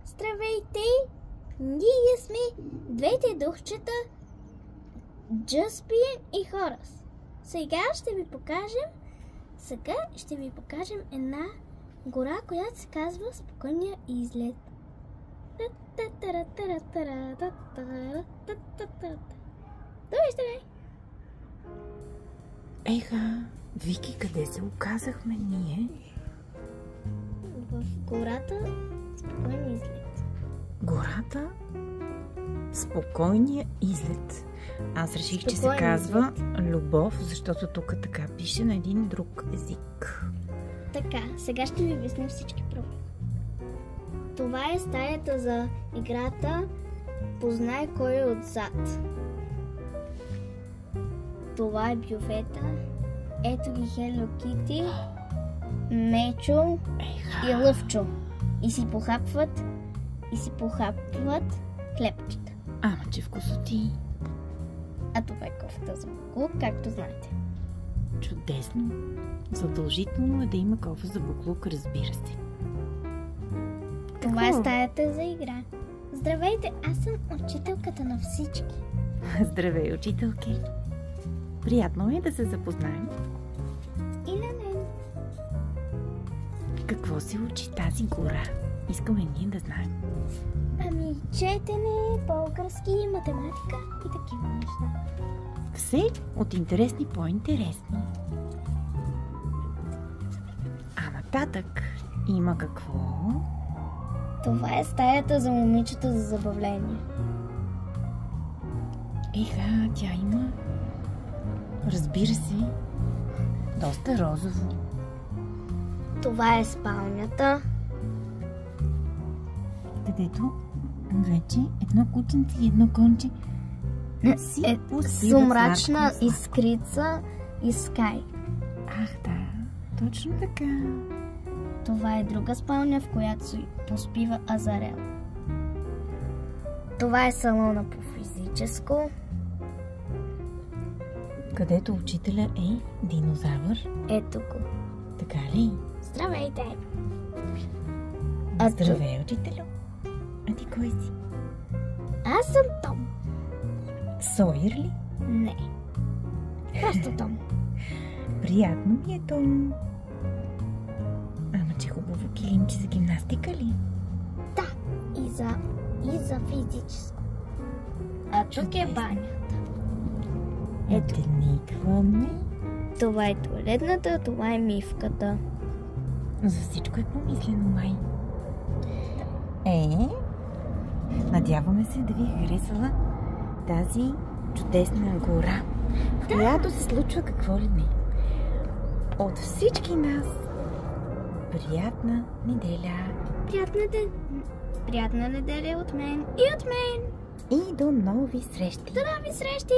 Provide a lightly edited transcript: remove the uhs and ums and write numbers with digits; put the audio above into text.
Здравейте! Ние сме двете духчета Джаспин и Хорас. Сега ще ви покажем една гора, която се казва Спокойния излет. Довиждане! Еха, Вики, къде се оказахме ние? В гората Спокойния излет. Гората Спокойния излет. Аз реших, че се Спокойния казва Любов, защото тук така пише на един друг език. Така, сега ще ви обясня всички проблеми. Това е стаята за играта Познай кой е отзад. Това е бювета. Ето ги Hello Kitty, Мечо и Лъвчо. И си похапват хлебчета. Ама че вкусоти. А това е кофата за буклук, както знаете. Чудесно. Задължително е да има кофа за буклук, разбира се. Това е стаята за игра. Здравейте, аз съм учителката на всички. Здравей, учителки. Приятно е да се запознаем. И на мен. Какво се учи тази гора? Искаме ние да знаем. Ами, четене, български, математика и такива неща. Все от интересни по-интересни. А нататък има какво? Това е стаята за момичета за забавление. Еха, тя има, разбира се, доста розово. Това е спалнята. Където вече едно кученце и едно конче си Сумрачна искрица и Скай. Ах, да, точно така. Това е друга спалня, в която се поспива Азарел. Това е салона по физическо. Където учителя е динозавър. Ето го. Така ли? Здравейте! Здравей, учителю. А ти кой си? Аз съм Том. Сойер ли? Не. Просто Том. Приятно ми е, Том. Ама че хубаво килимче за гимнастика ли? Да, и за физическо. А тук е банята. Ето. Никваме. Това е туалетната, това е мивката. За всичко е помислено, май. Надяваме се да ви е харесала тази чудесна гора, в която се случва какво ли не. От всички нас приятна неделя! Приятна неделя от мен и от мен! И до нови срещи! До нови срещи!